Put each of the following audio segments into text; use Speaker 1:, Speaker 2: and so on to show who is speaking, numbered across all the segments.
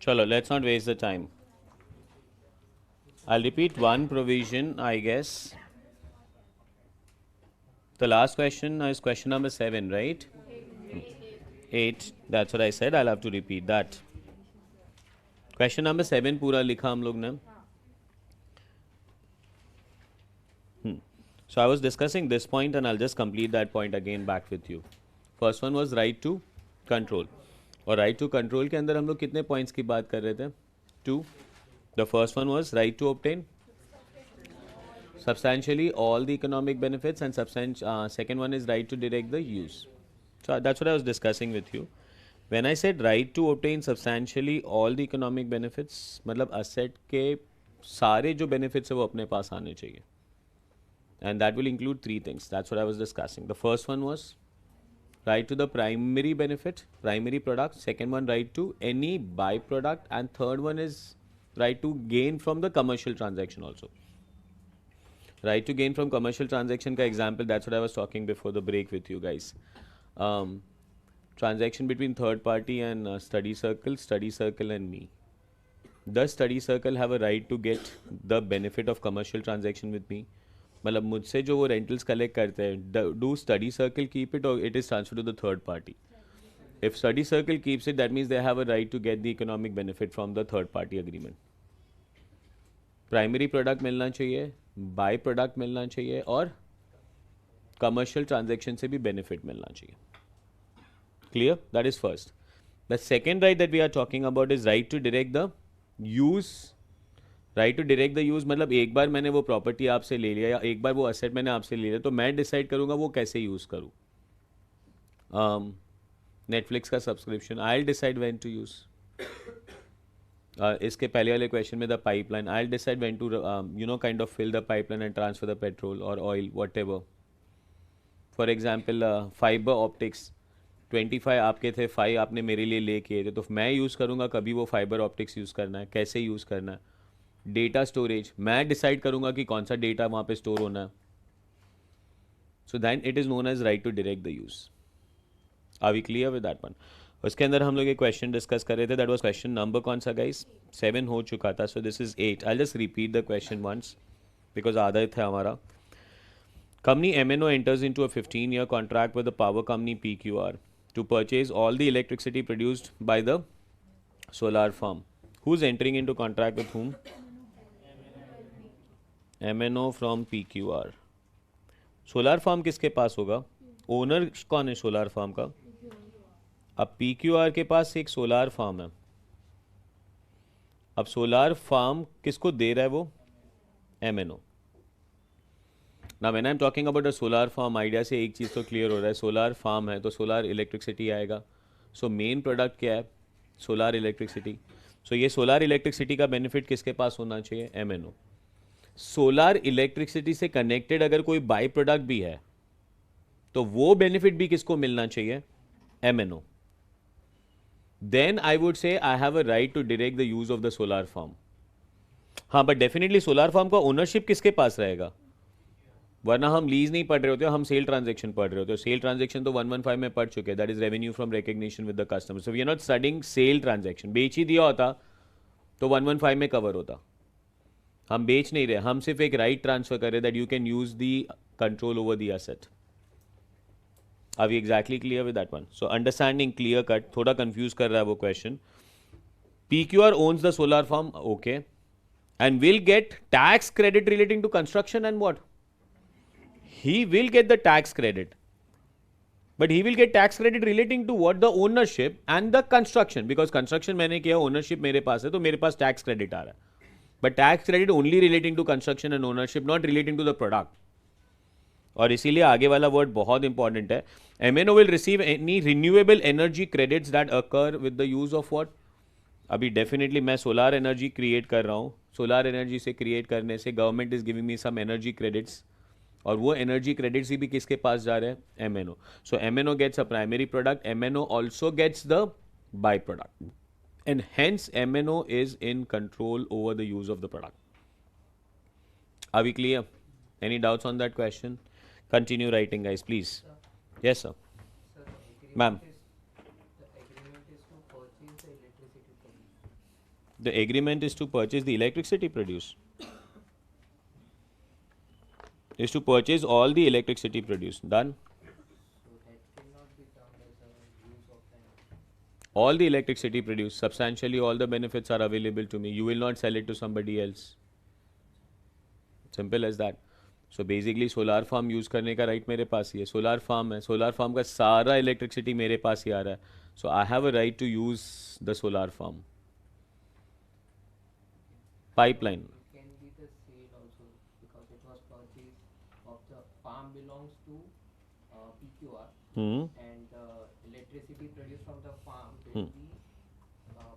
Speaker 1: Chalo, let's not waste the time. I'll repeat one provision, I guess. The last question is question number 7, right? 8. That's what I said. I'll have to repeat that. Question number 7 पूरा लिखा हम लोग ने. So I was discussing this point and I'll just complete that point again back with you. First one was right to control. और right to control के अंदर हम लोग कितने points की बात कर रहे थे? 2. The first one was right to obtain substantially all the economic benefits, and second one is right to direct the use. So that's what I was discussing with you. When I said right to obtain substantially all the economic benefits, मतलब asset के सारे जो benefits है वो अपने पास आने चाहिए. And that will include 3 things. That's what I was discussing. The first one was right to the primary benefit, primary product. Second one, right to any byproduct. And third one is right to gain from the commercial transaction also. Right to gain from commercial transaction का example, that's what I was talking before the break with you guys. Transaction between third party and study circle and me. Does study circle have a right to get the benefit of commercial transaction with me? मतलब मुझसे जो वो rentals collect करते हैं, do study circle keep it और it is transfer to the third party? If study circle keeps it, that means they have a right to get the economic benefit from the third party agreement. Primary product मिलना चाहिए, by product मिलना चाहिए और commercial transaction से भी benefit मिलना चाहिए. Clear? That is first. The second right that we are talking about is right to direct the use. Right to direct the use मतलब एक बार मैंने वो प्रॉपर्टी आपसे ले लिया या एक बार वो एसेट मैंने आपसे ले लिया तो मैं डिसाइड करूँगा वो कैसे यूज़ करूँ. नेटफ्लिक्स का subscription, I will decide when to use. इसके पहले वाले क्वेश्चन में the pipeline, I will decide when to kind of fill the pipeline and transfer the petrol और oil whatever. For example fibre optics 25 आपके थे, 5 आपने मेरे लिए ले किए थे, तो मैं यूज़ करूँगा कभी वो फाइबर ऑप्टिक्स यूज़ करना है, कैसे यूज़ करना है. डेटा स्टोरेज, मैं डिसाइड करूंगा कि कौन सा डेटा वहां पे स्टोर होना है. So then it is known as right to direct the use. Are we clear with that one? उसके अंदर हम लोग एक क्वेश्चन डिस्कस कर रहे थे. दैट वाज क्वेश्चन नंबर कौन सा गाइस? 7 हो चुका था. So this is 8. I just repeat the question once because आधा ही था हमारा. Company MNO enters into a 15-year contract with the power company PQR to purchase all the electricity produced by the solar farm. Who's entering into contract with whom? MNO from PQR. Solar farm किसके पास होगा? Owner कौन है solar farm का? अब PQR के पास एक solar farm है. अब सोलार फार्म किसको दे रहा है वो? MNO. ना when I am talking about a solar farm, idea से एक चीज़ तो क्लियर हो रहा है. सोलार फार्म है तो सोलार इलेक्ट्रिसिटी आएगा. सो मेन प्रोडक्ट क्या है? Solar electricity. सो ये सोलार इलेक्ट्रिसिटी का बेनिफिट किसके पास होना चाहिए? MNO. सोलार इलेक्ट्रिसिटी से कनेक्टेड अगर कोई बाई प्रोडक्ट भी है तो वो बेनिफिट भी किसको मिलना चाहिए? MNO. Then I would say I have a right to direct the use of the solar farm. हाँ, बट डेफिनेटली सोलार फार्म का ओनरशिप किसके पास रहेगा? वरना हम लीज नहीं पढ़ रहे होते, हम सेल ट्रांजेक्शन पढ़ रहे होते. सेल ट्रांजेक्शन तो 115 में पढ़ चुके हैं. That is revenue from recognition with the customer. So we are not studying sale transaction. बेच ही दिया होता तो 115 में कवर होता. हम बेच नहीं रहे, हम सिर्फ एक राइट ट्रांसफर कर रहे that you can use the control over the asset. Are we exactly clear with that one? So understanding clear cut. थोड़ा कंफ्यूज कर रहा है वो question. PQR owns the solar farm, okay, and will get tax credit relating to construction and what? He will get the tax credit. But he will get tax credit relating to what? The ownership and the construction. Because construction मैंने किया, ownership मेरे पास है, तो मेरे पास tax credit आ रहा है. But tax credit only relating to construction and ownership, not relating to the product. और इसीलिए आगे वाला वर्ड बहुत इंपॉर्टेंट है. MNO will receive any renewable energy credits that occur with the use of what? अभी definitely मैं solar energy create कर रहा हूँ. सोलार एनर्जी से क्रिएट करने से government is giving me some energy credits और वो एनर्जी क्रेडिट्स भी किसके पास जा रहे हैं? MNO. So MNO gets a primary product. MNO also gets the by product. And hence MNO is in control over the use of the product. Are we clear? Any doubts on that question? Continue writing, guys, please. Yes, sir. Ma'am.
Speaker 2: The agreement is to purchase the electricity from you.
Speaker 1: The agreement is to purchase the electricity produced. Is to purchase all the electricity produced. Done.
Speaker 2: So that cannot be termed as a use of an.
Speaker 1: All the electricity produced, substantially all the benefits are available to me. You will not sell it to somebody else. Simple as that. So basically solar farm use करने का right मेरे पास ही है. Solar farm है, solar farm का सारा electricity मेरे पास ही आ रहा है. So I have a right to use the solar farm. Pipeline.
Speaker 2: It can be the sale also because it was purchased of the farm belongs to PQR and the electricity produced from the farm will be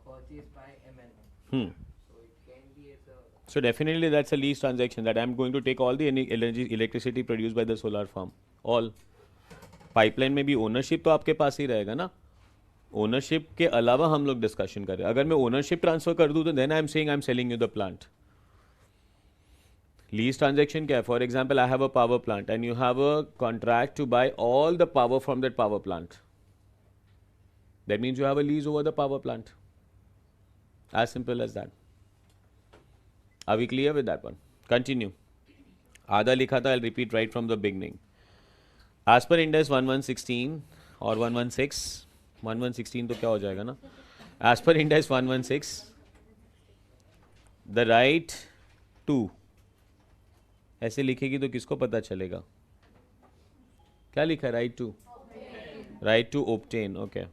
Speaker 2: purchased by MNO. So it can be as a.
Speaker 1: So definitely that's a lease transaction that I'm going to take all the energy electricity produced by the solar farm. All. Pipeline में भी ownership तो आपके पास ही रहेगा ना. Ownership के अलावा हम लोग डिस्कशन कर रहे हैं. अगर मैं ओनरशिप ट्रांसफर कर दूं तो then I am saying I am selling you the plant. Lease transaction क्या है? For example I have a power plant and you have a contract to buy all the power from that power plant. That means you have a lease over the power plant. As simple as that. Are we clear with that one? Continue. आधा लिखा था, I'll repeat right from the beginning. As per Ind AS 1116 or 116, 1116 तो क्या हो जाएगा ना? As per Ind AS 116, the right to, ऐसे लिखेगी तो किसको पता चलेगा? क्या लिखा है? Right to? Right to obtain, okay.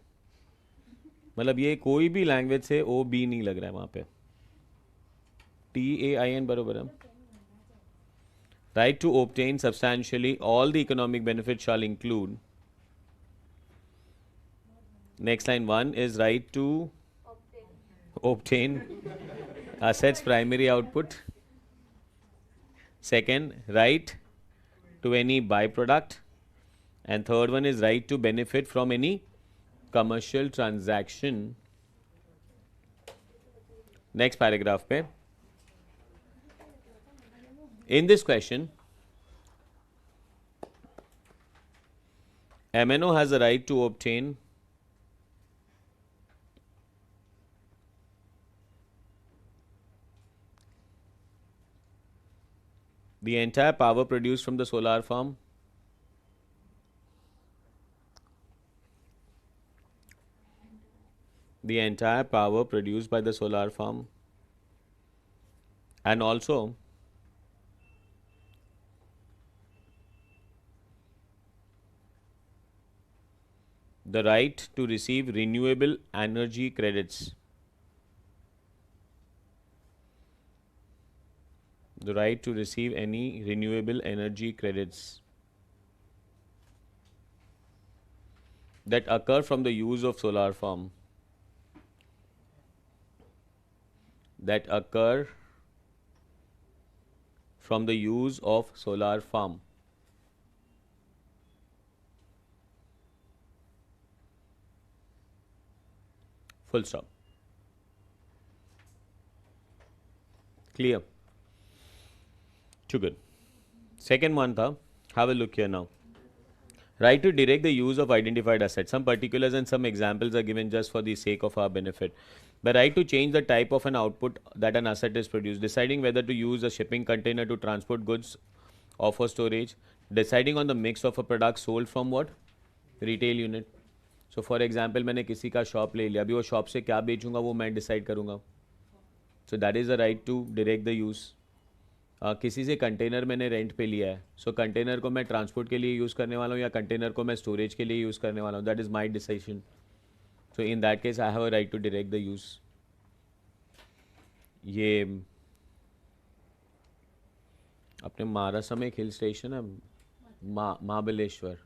Speaker 1: मतलब ये कोई भी लैंग्वेज से ओ बी नहीं लग रहा है वहाँ पे. TAIN बरोबर है. Right to obtain substantially all the economic benefits shall include. Next line 1 is right to obtain assets primary output. Second, right to any byproduct. And third one is right to benefit from any commercial transaction. Next paragraph पे. In this question, MNO has a right to obtain the entire power produced from the solar farm and also the right to receive renewable energy credits. The right to receive any renewable energy credits that occur from the use of solar farm. That occur from the use of solar farm. Full stop. Clear? Too good. Second one tha, have a look here now. Right to direct the use of identified assets. Some particulars and some examples are given just for the sake of our benefit. The right to change the type of an output that an asset is produced. Deciding whether to use a shipping container to transport goods or for storage. Deciding on the mix of a product sold from what? Retail unit. So for example मैंने किसी का shop ले लिया, अभी वो shop से क्या बेचूंगा वो मैं डिसाइड करूँगा. So that is the right to direct the use. किसी से कंटेनर मैंने रेंट पे लिया है, सो कंटेनर को मैं ट्रांसपोर्ट के लिए यूज़ करने वाला हूँ या कंटेनर को मैं स्टोरेज के लिए यूज़ करने वाला हूँ. That is my decision. So in that case I have a right to direct the use. ये अपने महाराष्ट्र में एक हिल स्टेशन है महाबलेश्वर.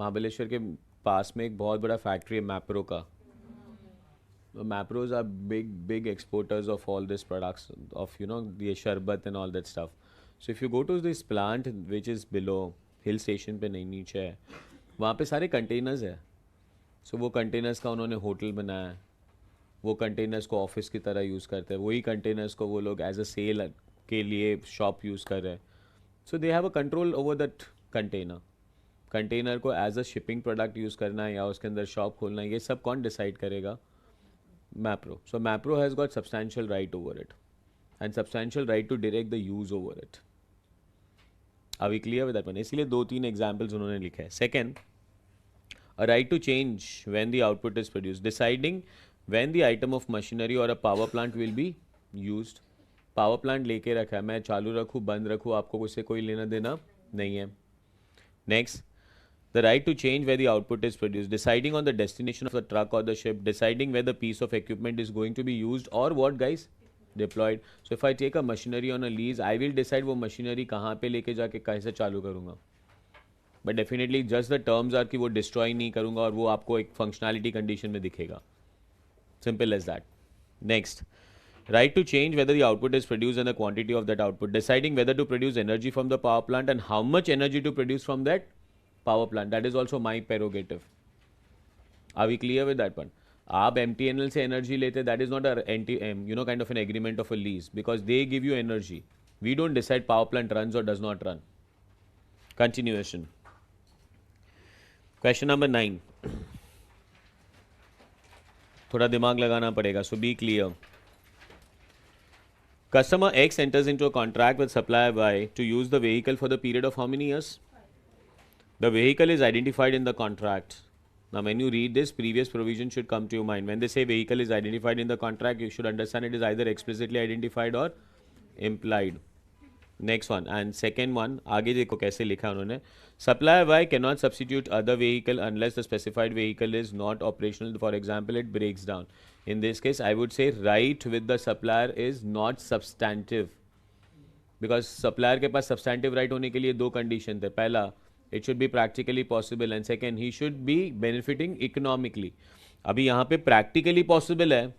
Speaker 1: महाबलेश्वर के पास में एक बहुत बड़ा फैक्ट्री है मैप्रो का. Mapro's are big exporters of all this products of ये sharbat and all that stuff. So if you go to this plant which is below hill station पे, नहीं नीचे है, वहाँ पे सारे कंटेनर्स है. सो वो कंटेनर्स का उन्होंने होटल बनाया है. वो कंटेनर्स को ऑफिस की तरह यूज़ करते हैं. वही कंटेनर्स को वो लोग एज अ सेल के लिए शॉप यूज़ कर रहे हैं. So they have a control over that container. Container को as a shipping product use करना है या उसके अंदर शॉप खोलना है, ये सब कौन डिसाइड करेगा? Mapro. So Mapro has got substantial right over it and substantial right to direct the use over it. Are we clear with that one? इसलिए 2-3 examples उन्होंने लिखे हैं. Second, a right to change when the output is produced, deciding when the item of machinery or a power plant will be used. Power plant लेके रखा है, मैं चालू रखूँ बंद रखूँ आपको उससे कोई लेना देना नहीं है. Next, the right to change where the output is produced, deciding on the destination of the truck or the ship, deciding where the piece of equipment is going to be used or what guys deployed. So if I take a machinery on a lease, I will decide वो machinery कहाँ पे लेके जाके कैसे चालू करूँगा. But definitely just the terms are कि वो destroy नहीं करूँगा और वो आपको एक functionality condition में दिखेगा. Simple as that. Next, right to change whether the output is produced and the quantity of that output, deciding whether to produce energy from the power plant and how much energy to produce from that power plant. That is also my prerogative. Are we clear with that one? आप MTNL से energy लेते, that is not a kind of an agreement of a lease because they give you energy. We don't decide power plant runs or does not run. Continuation. Question number 9. थोड़ा दिमाग लगाना पड़ेगा, so be clear. Customer X enters into a contract with supplier Y to use the vehicle for the period of how many years? The vehicle is identified in the contract. Now, when you read this, previous provision should come to your mind. When they say vehicle is identified in the contract, you should understand it is either explicitly identified or implied. Next one. And second one, आगे देखो कैसे लिखा उन्होंने. Supplier Y cannot substitute other vehicle unless the specified vehicle is not operational. For example, it breaks down. In this case, I would say right with the supplier is not substantive. Because supplier के पास substantive right होने के लिए दो condition थे. पहला, it should be practically possible and second, he should be benefiting economically. अभी यहाँ पे practically possible है,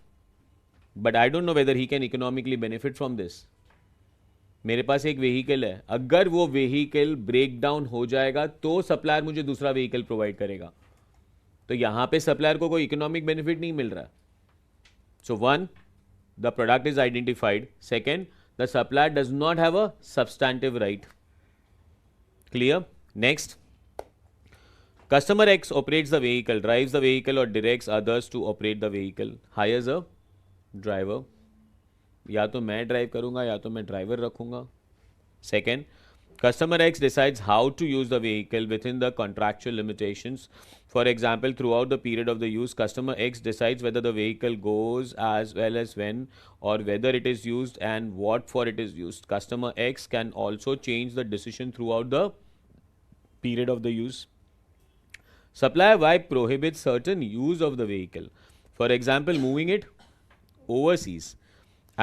Speaker 1: but I don't know whether he can economically benefit from this. मेरे पास एक व्हीकल है, अगर वो व्हीकल ब्रेक डाउन हो जाएगा तो सप्लायर मुझे दूसरा व्हीकल प्रोवाइड करेगा. तो यहाँ पे सप्लायर को कोई इकोनॉमिक बेनिफिट नहीं मिल रहा. सो 1, the product is identified. Second, the supplier does not have a substantive right. Clear? Next, customer X operates the vehicle, drives the vehicle or directs others to operate the vehicle, hires a driver. या तो मैं drive करूंगा या तो मैं driver रखूंगा. Second, customer X decides how to use the vehicle within the contractual limitations. For example, throughout the period of the use, customer X decides whether the vehicle goes as well as when or whether it is used and what for it is used. Customer X can also change the decision throughout the period of the use. Supplier Y prohibits certain use of the vehicle. For example, moving it overseas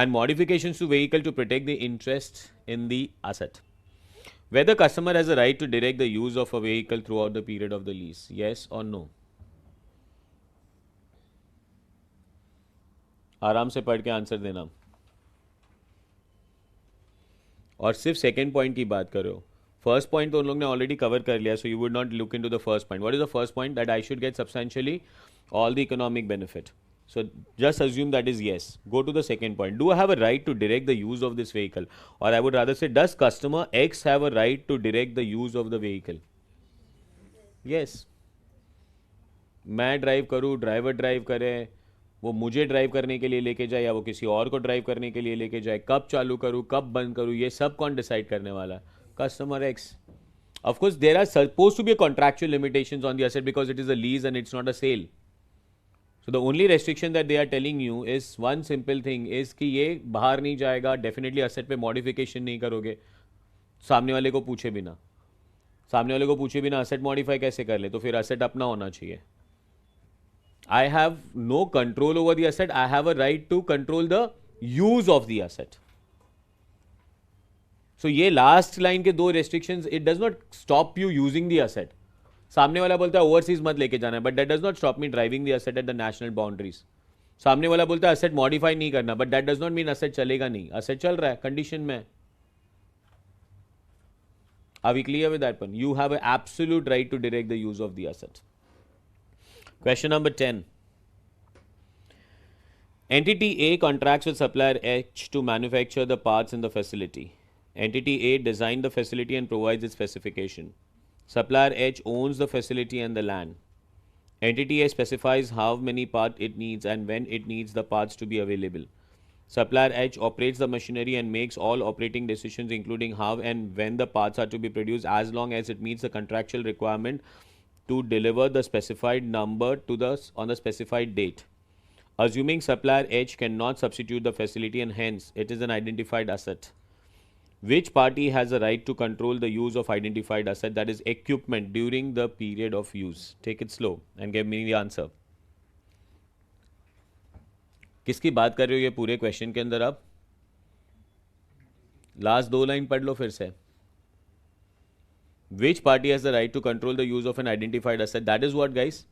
Speaker 1: and modifications to vehicle to protect the interest in the asset. Whether customer has a right to direct the use of a vehicle throughout the period of the lease, yes or no? आराम से पढ़ के answer देना और सिर्फ second point की बात करो. फर्स्ट पॉइंट तो उन लोग ने ऑलरेडी कवर कर लिया, so you would not look into the first point. What is the first point? That I should get substantially all the economic benefit. So just assume that is yes. Go to the second point. Do I have a right to direct the use of this vehicle? Or I would rather say, does customer X have a right to direct the use of the vehicle? Yes. मैं drive करूँ, driver drive करे, वो मुझे drive करने के लिए लेके जाए या वो किसी और को ड्राइव करने के लिए लेके जाए, कब चालू करूँ, कब बंद करूँ, ये सब कौन डिसाइड करने वाला है? Customer X. Of course, there are supposed to be a contractual limitations on the asset because it is a lease and it's not a sale. So the only restriction that they are telling you is one simple thing is कि ये बाहर नहीं जाएगा, definitely asset पे modification नहीं करोगे, सामने वाले को पूछे बिना. सामने वाले को पूछे बिना asset modify कैसे कर ले? तो फिर asset अपना होना चाहिए. I have no control over the asset. I have a right to control the use of the asset. So ये last line के दो restrictions, it does not stop you using the asset. सामने वाला बोलता है ओवरसीज मत लेके जाना है, but that does not stop me driving the asset at the national boundaries. सामने वाला बोलता है एसेट मॉडिफाई नहीं करना, but that does not mean asset चलेगा नहीं. एसेट चल रहा है कंडीशन में. Are we clear with that one? You have an absolute right to direct the use of the asset. Question number 10. Entity A contracts with supplier H to manufacture the parts in the facility. Entity A designed the facility and provides its specification. Supplier H owns the facility and the land. Entity A specifies how many parts it needs and when it needs the parts to be available. Supplier H operates the machinery and makes all operating decisions, including how and when the parts are to be produced, as long as it meets the contractual requirement to deliver the specified number to on the specified date. Assuming supplier H cannot substitute the facility and hence it is an identified asset. Which party has a right to control the use of identified asset, that is equipment, during the period of use? Take it slow and give me the answer. किसकी बात कर रहे हो ये पूरे question के अंदर? आप लास्ट दो लाइन पढ़ लो फिर से. Which party has the right to control the use of an identified asset? That is what, guys?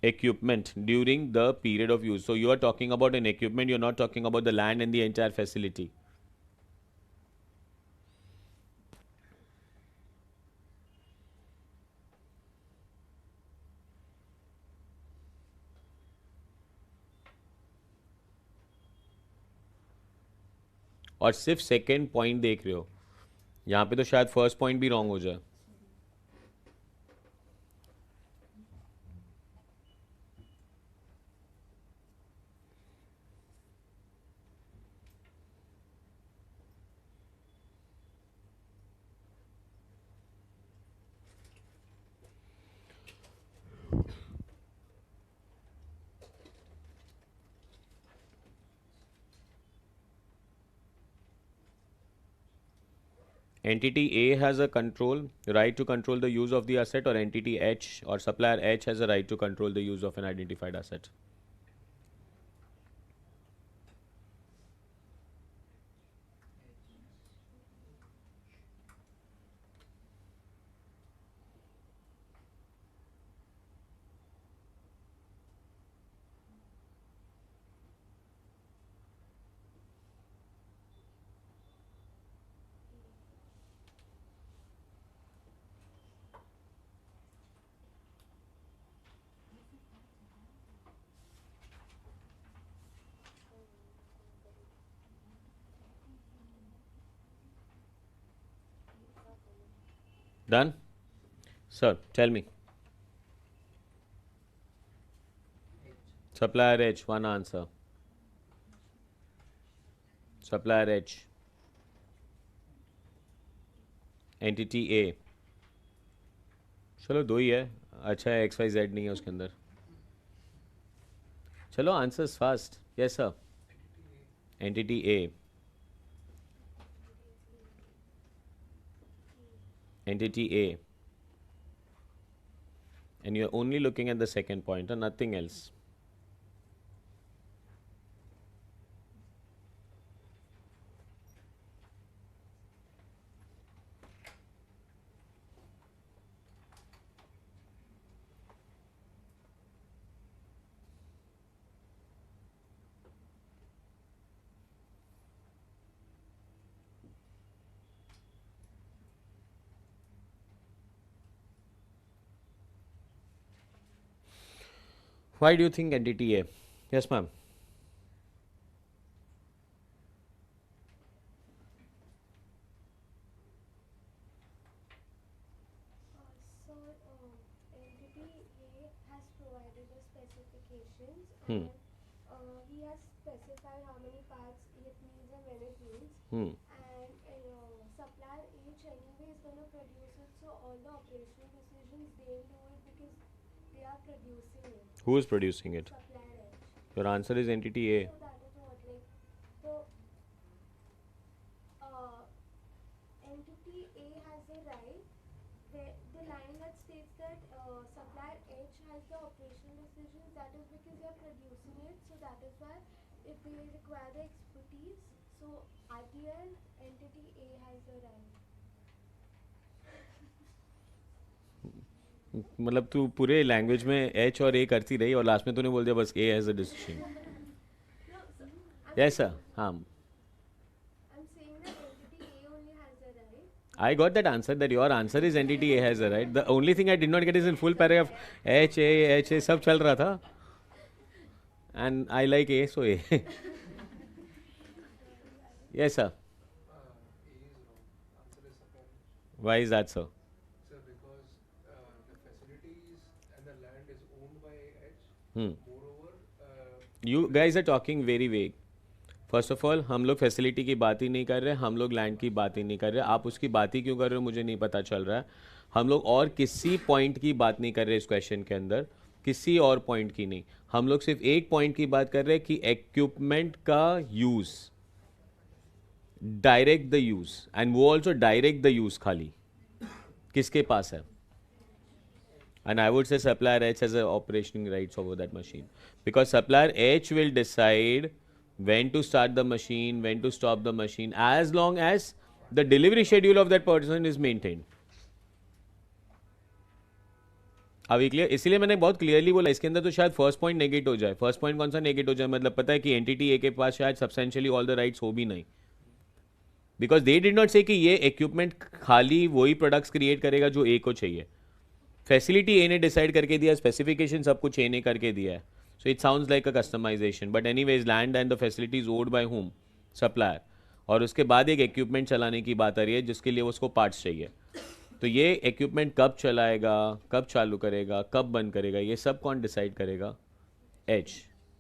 Speaker 1: Equipment during the period of use. So you are talking about an equipment, you're not talking about the land and the entire facility. और सिर्फ second point देख रहे हो. यहाँ पे तो शायद first point भी रॉन्ग हो जाए. Entity A has a right to control the use of the asset, or entity H or supplier H has a right to control the use of an identified asset? Done? Sir, tell me. Supplier H, one answer. Supplier H. Entity A. चलो दो ही है. अच्छा है XYZ नहीं है उसके अंदर. चलो answers fast. Yes sir. Entity A. Entity A. And you're only looking at the second point and nothing else. Why do you think entity A? Yes, ma'am.
Speaker 3: Entity A has provided the specifications
Speaker 1: Hmm.
Speaker 3: and he has specified how many parts it needs and when it needs.
Speaker 1: Hmm.
Speaker 3: And supplier H anyway is going to produce it, so all the operational decisions they'll do it because they are producing it.
Speaker 1: Who is producing it?
Speaker 3: Supplier H.
Speaker 1: Your answer is entity A.
Speaker 3: So that is what, like, so entity A has a right. The line that states that supplier H has the operational decisions, that is because they are producing it, so that is why if they require the expertise, so at the end, entity A has the right.
Speaker 1: मतलब तू पूरे language में H और A करती रही और last में तूने बोल दिया बस A has a decision.
Speaker 3: No, sir,
Speaker 1: yes sir. हाँ.
Speaker 3: I'm saying that entity A only has the right.
Speaker 1: I got that answer, that your answer is entity A has a right. The only thing I did not get is in full paragraph H A सब चल रहा था. And I like A, so A. Yes, sir.
Speaker 4: A is wrong. Answer is supplier.
Speaker 1: Why is that so?
Speaker 4: Sir, because the facilities and the land is owned by Moreover,
Speaker 1: You guys are talking very vague. First of all हम लोग facility की बात ही नहीं कर रहे, हम लोग land की बात ही नहीं कर रहे. आप उसकी बात ही क्यों कर रहे हो मुझे नहीं पता चल रहा है. हम लोग और किसी पॉइंट की बात नहीं कर रहे इस क्वेश्चन के अंदर, किसी और पॉइंट की नहीं. हम लोग सिर्फ एक पॉइंट की बात कर रहे हैं कि इक्विपमेंट का use, direct the use, and वो ऑल्सो डायरेक्ट द यूज खाली किसके पास है. And I would say supplier H has a operating rights over that machine, because supplier H will decide when to start the machine, when to stop the machine, as long as the delivery schedule of that person is maintained. अभी clear. इसीलिए मैंने बहुत clearly बोला इसके अंदर तो शायद first point negate हो जाए. फर्स्ट पॉइंट कौन सा नेगेट हो जाए, मतलब पता है कि एंटिटी ए के पास शायद सब्सटेंशियली ऑल द राइट्स हो भी नहीं, बिकॉज दे डिड नॉट से कि ये इक्विपमेंट खाली वही प्रोडक्ट्स क्रिएट करेगा जो ए को चाहिए. फैसिलिटी ए ने डिसाइड करके दिया, स्पेसिफिकेशन सब कुछ ए ने करके दिया है. So it sounds like a customization, but anyways land and the facilities owed by home, supplier. और उसके बाद एक इक्विपमेंट चलाने की बात आ रही है जिसके लिए उसको पार्ट्स चाहिए. तो ये इक्विपमेंट कब चलाएगा, कब चालू करेगा, कब बंद करेगा, ये सब कौन डिसाइड करेगा, H.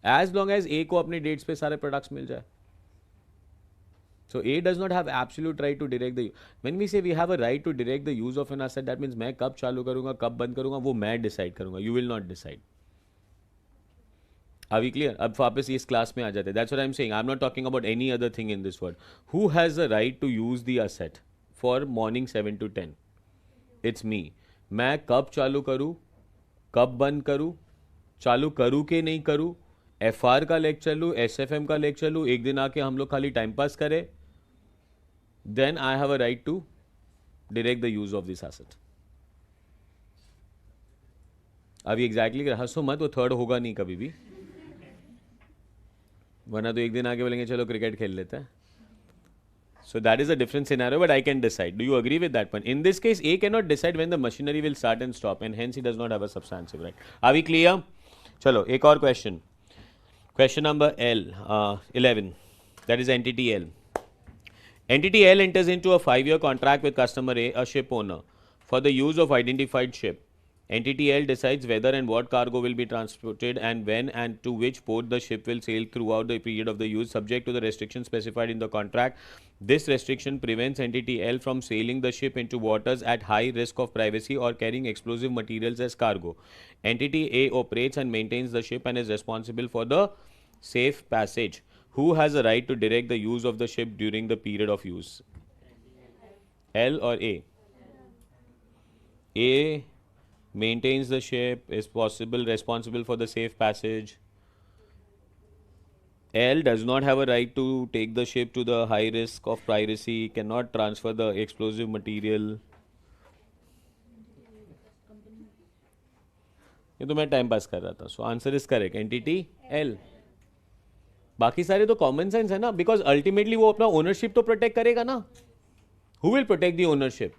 Speaker 1: As long as A को अपने डेट्स पे सारे प्रोडक्ट्स मिल जाए. So A does not have absolute right to direct the. When we say we have a right to direct the use of an asset, that means मैं कब चालू करूँगा, कब बंद करूँगा, वो मैं डिसाइड करूँगा. You will not decide. Are we clear? अब वापस इस क्लास में आ जाते हैं. That's what I'm saying. I'm not talking about any other thing in this world. Who has the right to use the asset for morning 7 to 10? It's me. मैं कब चालू करूँ, कब बंद करूँ, चालू करूँ कि नहीं करूँ, FR का लेक्चर लूँ, SFM का लेक्चर लूँ, एक दिन आके हम लोग खाली टाइम पास करें, then I have a right to direct the use of this asset. अभी एग्जैक्टली हंसो मत, वो थर्ड होगा नहीं कभी भी, वरना तो एक दिन आके बोलेंगे चलो क्रिकेट खेल लेते हैं. So that is a different scenario, but I can decide. Do you agree with that one? In this case, A cannot decide when the machinery will start and stop, and hence he does not have a substantive right. Are we clear? चलो एक और question. Question number 11. That is entity L. Entity L enters into a 5-year contract with customer A ship owner, for the use of identified ship. Entity L decides whether and what cargo will be transported and when and to which port the ship will sail throughout the period of the use, subject to the restrictions specified in the contract. This restriction prevents Entity L from sailing the ship into waters at high risk of privacy or carrying explosive materials as cargo. Entity A operates and maintains the ship and is responsible for the safe passage. Who has a right to direct the use of the ship during the period of use? L or A? A maintains the ship, is responsible for the safe passage. L does not have a right to take the ship to the high risk of piracy, cannot transfer the explosive material. ये तो मैं time pass कर रहा था. So answer is correct, entity L. बाकी सारे तो common sense है ना, बिकॉज अल्टीमेटली वो अपना ओनरशिप तो प्रोटेक्ट करेगा ना. Who will protect the ownership?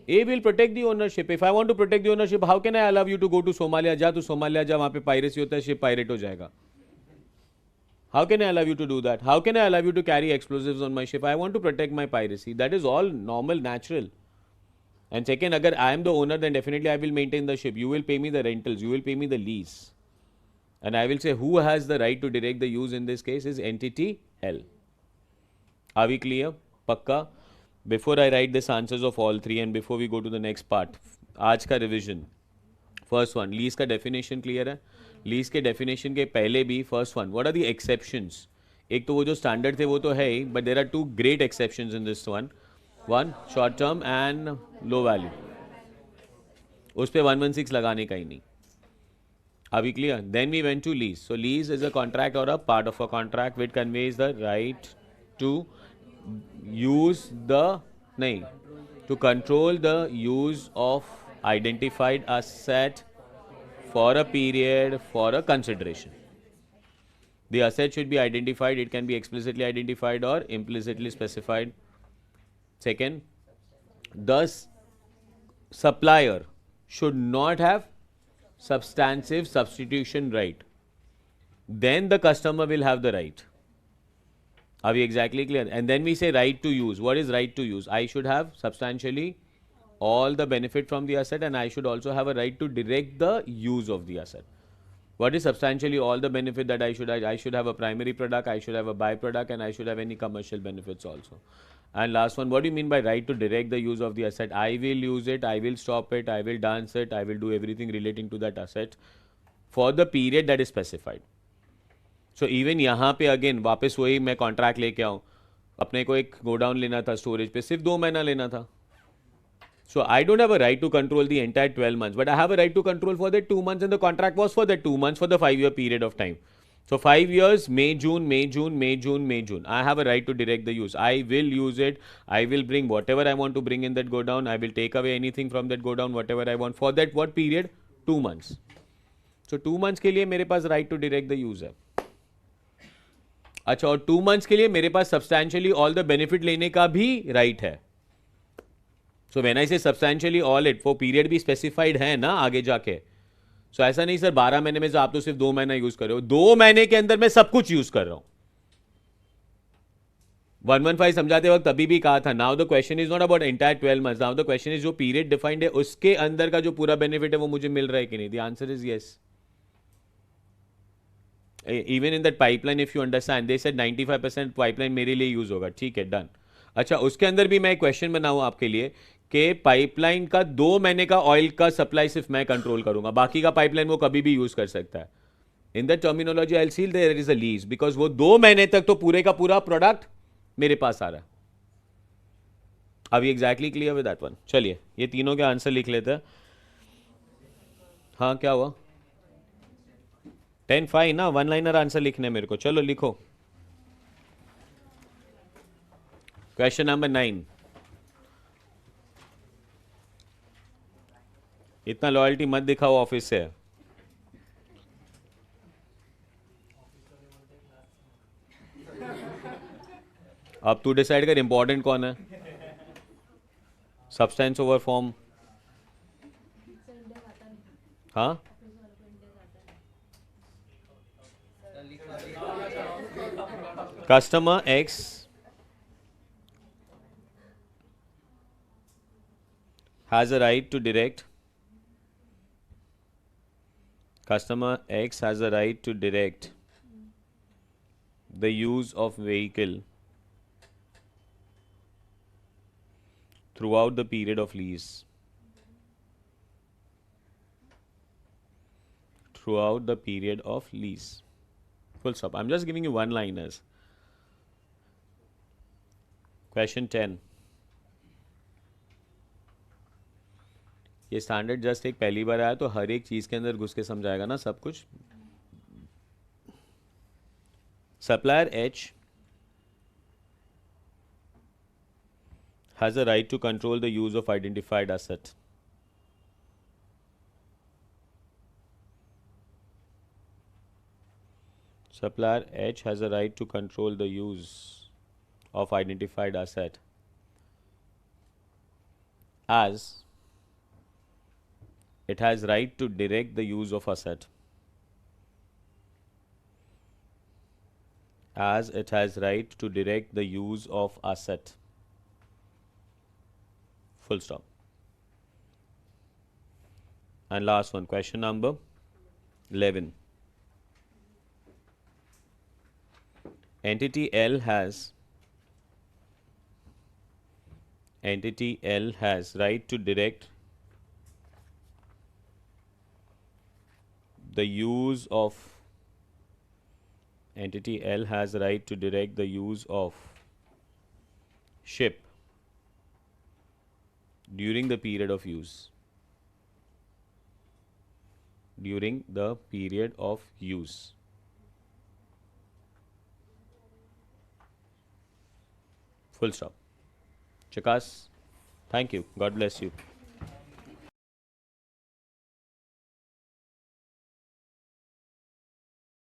Speaker 1: A will protect the ownership. If I want to protect the ownership, how can I allow you to go to Somalia? जा तू Somalia जा, वहाँ पे piracy होता है, ship pirate हो जाएगा. How can I allow you to do that? How can I allow you to carry explosives on my ship? I want to protect my piracy. That is all normal, natural. And second, अगर I am the owner, then definitely I will maintain the ship. You will pay me the rentals. You will pay me the lease. And I will say who has the right to direct the use in this case is entity L. Are we clear? Pakka? Before I write this answers of all three and before we go to the next part, आज का revision. First one, lease का definition clear है? Lease के definition के पहले भी first one, what are the exceptions? एक तो वो जो standard थे वो तो है ही, but there are two great exceptions in this one. One, short term and low value. उस पे 116 लगाने का ही नहीं. Are we clear? Then we went to lease. So lease is a contract or a part of a contract which conveys the right to use the to control the use of identified asset for a period for a consideration. The asset should be identified. It can be explicitly identified or implicitly specified. Second, the supplier should not have substantive substitution right. Then the customer will have the right. Are we exactly clear? And then we say right to use. What is right to use? I should have substantially all the benefit from the asset and I should also have a right to direct the use of the asset. What is substantially all the benefit that I should have a primary product, I should have a byproduct, and I should have any commercial benefits also. And last one, what do you mean by right to direct the use of the asset? I will use it, I will stop it, I will dance it, I will do everything relating to that asset for the period that is specified. So even यहाँ पे again वापस वही मैं contract लेके आऊँ, अपने को एक गोडाउन लेना था स्टोरेज पे, सिर्फ 2 महीना लेना था. So I don't have a right to control the entire 12 months, but I have a right to control for that 2 months, and the contract was for that 2 months for the 5-year period of time. So 5 years, May, June, May, June, May, June, May, June. I have a right to direct the use. I will use it. I will bring whatever I want to bring in that godown. I will take away anything from that godown, whatever I want. For that what period? 2 months. So 2 months के लिए मेरे पास right to direct the use है. अच्छा, और 2 months के लिए मेरे पास substantially all the benefit लेने का भी right है. So when I say substantially all it, वो period भी specified है ना आगे जाके. So ऐसा नहीं सर 12 महीने में से आप तो सिर्फ 2 महीना यूज कर रहे हो, 2 महीने के अंदर मैं सब कुछ यूज कर रहा हूं. 115 समझाते वक्त अभी भी कहा था, now the question is not about entire 12 months, now the question is जो पीरियड डिफाइंड है उसके अंदर का जो पूरा बेनिफिट है वो मुझे मिल रहा है कि नहीं. The answer is yes. Even in that pipeline if you understand, they said 95% pipeline मेरे लिए यूज होगा. ठीक है, डन. अच्छा, उसके अंदर भी मैं एक क्वेश्चन बनाऊं आपके लिए कि पाइपलाइन का 2 महीने का ऑयल का सप्लाई सिर्फ मैं कंट्रोल करूंगा, बाकी का पाइपलाइन वो कभी भी यूज कर सकता है. In the terminology I see there is a lease, because वो 2 महीने तक तो पूरे का पूरा प्रोडक्ट मेरे पास आ रहा है. अभी exactly clear with that one. चलिए ये तीनों के आंसर लिख लेते हैं. हाँ, क्या हुआ? 10-5 ना, 1 लाइनर आंसर लिखने मेरे को. चलो लिखो. Question number 9. इतना लॉयल्टी मत दिखाओ ऑफिस से. अब तू डिसाइड कर इंपॉर्टेंट कौन है. Substance over form. हाँ, customer X has a right to direct. Customer X has a right to direct the use of vehicle throughout the period of lease. Throughout the period of lease. Full stop. I'm just giving you one-liners. Question 10. ये standard just एक पहली बार आया तो हर एक चीज के अंदर घुस के समझाएगा ना सब कुछ. Supplier H has a right to control the use of identified asset. Supplier H has a right to control the use of identified asset as it has right to direct the use of asset. As it has right to direct the use of asset. Full stop. And last one, question number 11. Entity L has right to direct the use of entity L has right to direct the use of ship during the period of use. During the period of use. Full stop. Chakas, thank you. God bless you.